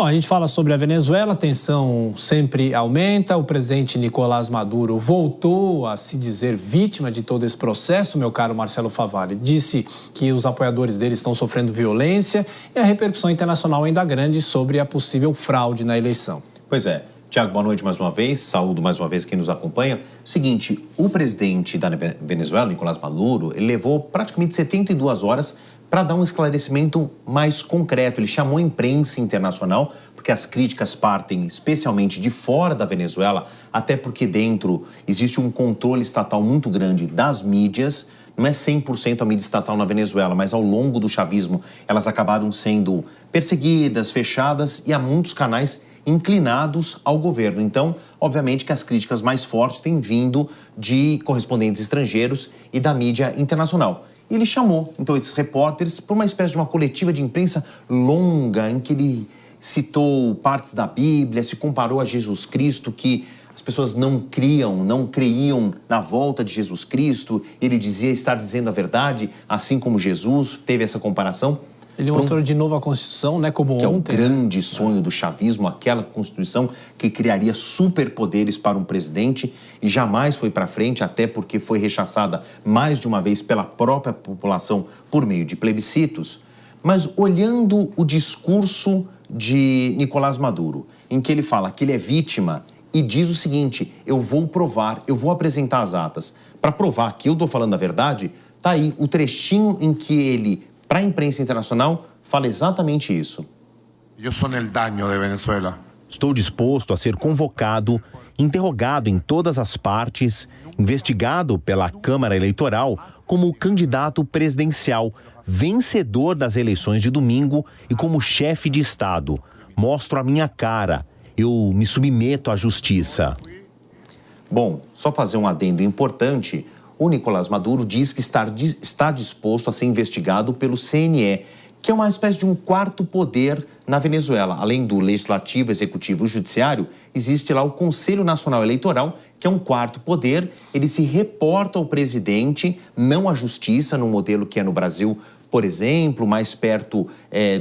Bom, a gente fala sobre a Venezuela, a tensão sempre aumenta, o presidente Nicolás Maduro voltou a se dizer vítima de todo esse processo, meu caro Marcelo Favalli. Disse que os apoiadores dele estão sofrendo violência e a repercussão internacional ainda grande sobre a possível fraude na eleição. Pois é. Tiago, boa noite mais uma vez, saúdo mais uma vez quem nos acompanha. Seguinte, o presidente da Venezuela, Nicolás Maduro, ele levou praticamente 72 horas para dar um esclarecimento mais concreto. Ele chamou a imprensa internacional, porque as críticas partem especialmente de fora da Venezuela, até porque dentro existe um controle estatal muito grande das mídias. Não é 100% a mídia estatal na Venezuela, mas ao longo do chavismo elas acabaram sendo perseguidas, fechadas e há muitos canais inclinados ao governo. Então, obviamente que as críticas mais fortes têm vindo de correspondentes estrangeiros e da mídia internacional. E ele chamou, então, esses repórteres para uma espécie de uma coletiva de imprensa longa, em que ele citou partes da Bíblia, se comparou a Jesus Cristo, que as pessoas não creiam na volta de Jesus Cristo. Ele dizia estar dizendo a verdade, assim como Jesus, teve essa comparação. Ele mostrou de novo a Constituição, né, como que ontem. Que é o grande sonho do chavismo, aquela Constituição que criaria superpoderes para um presidente e jamais foi para frente, até porque foi rechaçada mais de uma vez pela própria população por meio de plebiscitos. Mas olhando o discurso de Nicolás Maduro, em que ele fala que ele é vítima e diz o seguinte: eu vou provar, eu vou apresentar as atas. Para provar que eu estou falando a verdade, tá aí o trechinho em que ele, para a imprensa internacional, fala exatamente isso. Eu sou o dano de Venezuela. Estou disposto a ser convocado, interrogado em todas as partes, investigado pela Câmara Eleitoral como candidato presidencial, vencedor das eleições de domingo e como chefe de Estado. Mostro a minha cara. Eu me submeto à justiça. Bom, só fazer um adendo importante. O Nicolás Maduro diz que está disposto a ser investigado pelo CNE, que é uma espécie de um quarto poder na Venezuela. Além do Legislativo, Executivo e Judiciário, existe lá o Conselho Nacional Eleitoral, que é um quarto poder. Ele se reporta ao presidente, não à justiça, no modelo que é no Brasil, por exemplo, mais perto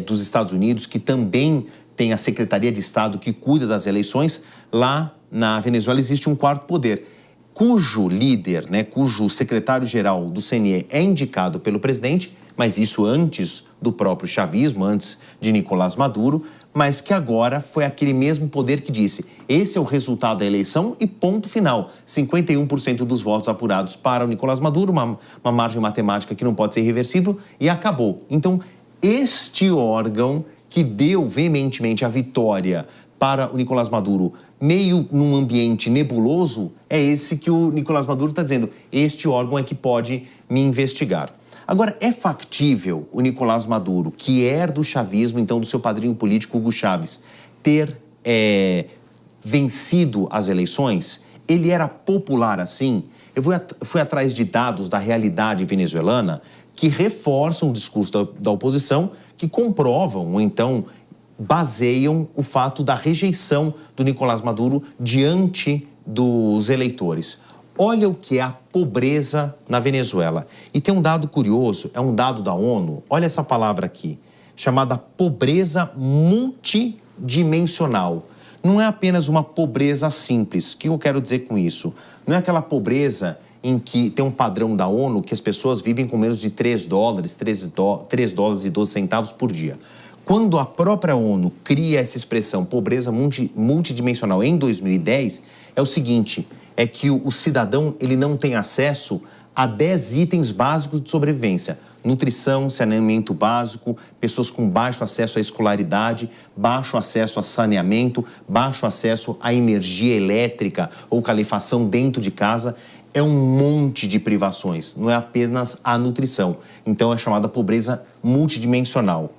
dos Estados Unidos, que também tem a Secretaria de Estado que cuida das eleições. Lá na Venezuela existe um quarto poder, cujo líder, cujo secretário-geral do CNE é indicado pelo presidente, mas isso antes do próprio chavismo, antes de Nicolás Maduro, mas que agora foi aquele mesmo poder que disse: esse é o resultado da eleição e ponto final. 51% dos votos apurados para o Nicolás Maduro, uma margem matemática que não pode ser irreversível, e acabou. Então, este órgão que deu veementemente a vitória para o Nicolás Maduro, meio num ambiente nebuloso, é esse que o Nicolás Maduro está dizendo: este órgão é que pode me investigar. Agora, é factível o Nicolás Maduro, que era do chavismo, então do seu padrinho político Hugo Chávez, ter vencido as eleições? Ele era popular assim? Eu fui atrás de dados da realidade venezuelana que reforçam o discurso da oposição, que comprovam, ou então baseiam o fato da rejeição do Nicolás Maduro diante dos eleitores. Olha o que é a pobreza na Venezuela. E tem um dado curioso, é um dado da ONU, olha essa palavra aqui, chamada pobreza multidimensional. Não é apenas uma pobreza simples. O que eu quero dizer com isso? Não é aquela pobreza em que tem um padrão da ONU que as pessoas vivem com menos de 3 dólares e 12 centavos por dia. Quando a própria ONU cria essa expressão pobreza multidimensional em 2010, é o seguinte, é que o cidadão ele não tem acesso a 10 itens básicos de sobrevivência: nutrição, saneamento básico, pessoas com baixo acesso à escolaridade, baixo acesso a saneamento, baixo acesso à energia elétrica ou calefação dentro de casa. É um monte de privações, não é apenas a nutrição. Então é chamada pobreza multidimensional.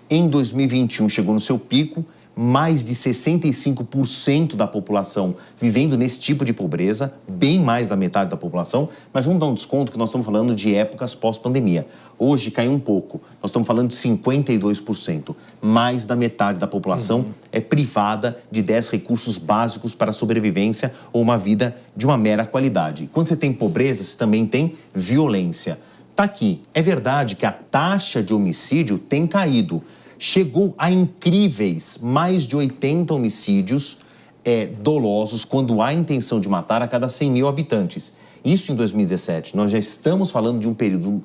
Em 2021 chegou no seu pico, mais de 65% da população vivendo nesse tipo de pobreza, bem mais da metade da população, mas vamos dar um desconto que nós estamos falando de épocas pós-pandemia. Hoje caiu um pouco, nós estamos falando de 52%. Mais da metade da população é privada de 10 recursos básicos para a sobrevivência ou uma vida de uma mera qualidade. Quando você tem pobreza, você também tem violência. Tá aqui, é verdade que a taxa de homicídio tem caído. chegou a incríveis mais de 80 homicídios dolosos quando há intenção de matar a cada 100 mil habitantes. Isso em 2017. Nós já estamos falando de um período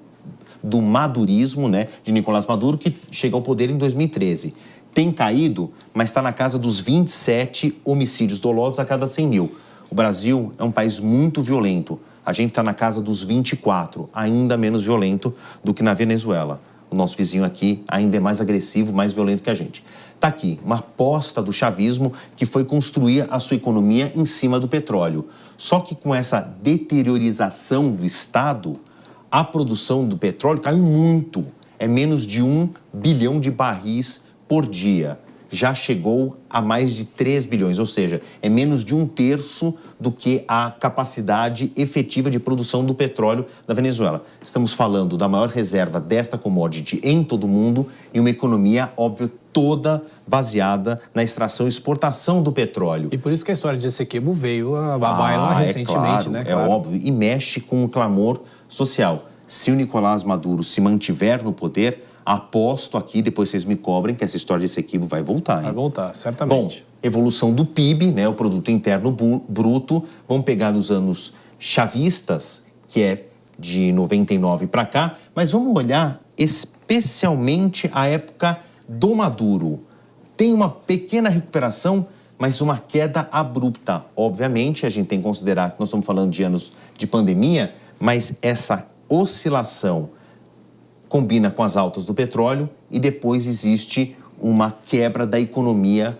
do madurismo, né, de Nicolás Maduro, que chega ao poder em 2013. Tem caído, mas está na casa dos 27 homicídios dolosos a cada 100 mil. O Brasil é um país muito violento. A gente está na casa dos 24, ainda menos violento do que na Venezuela. O nosso vizinho aqui ainda é mais agressivo, mais violento que a gente. Está aqui, uma aposta do chavismo que foi construir a sua economia em cima do petróleo. Só que com essa deteriorização do Estado, a produção do petróleo caiu muito. É menos de 1 bilhão de barris por dia. Já chegou a mais de 3 bilhões, ou seja, é menos de 1/3 do que a capacidade efetiva de produção do petróleo da Venezuela. Estamos falando da maior reserva desta commodity em todo o mundo e uma economia, óbvio, toda baseada na extração e exportação do petróleo. E por isso que a história de Essequibo veio à baila recentemente, né? É óbvio, e mexe com o clamor social. Se o Nicolás Maduro se mantiver no poder, aposto aqui, depois vocês me cobrem, que essa história de Essequibo vai voltar. Hein? Vai voltar, certamente. Bom, evolução do PIB, né, o Produto Interno Bruto, vamos pegar nos anos chavistas, que é de 99 para cá, mas vamos olhar especialmente a época do Maduro. Tem uma pequena recuperação, mas uma queda abrupta. Obviamente, a gente tem que considerar que nós estamos falando de anos de pandemia, mas essa oscilação combina com as altas do petróleo e depois existe uma quebra da economia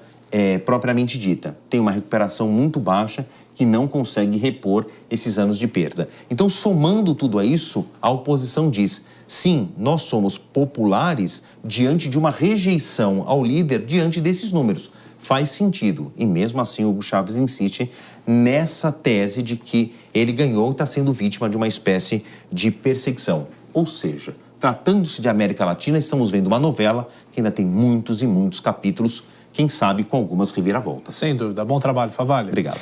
propriamente dita. Tem uma recuperação muito baixa que não consegue repor esses anos de perda. Então, somando tudo a isso, a oposição diz, sim, nós somos populares diante de uma rejeição ao líder diante desses números. Faz sentido. E mesmo assim, Hugo Chávez insiste nessa tese de que ele ganhou e está sendo vítima de uma espécie de perseguição. Ou seja, tratando-se de América Latina, estamos vendo uma novela que ainda tem muitos e muitos capítulos, quem sabe com algumas reviravoltas. Sem dúvida. Bom trabalho, Favalli. Obrigado.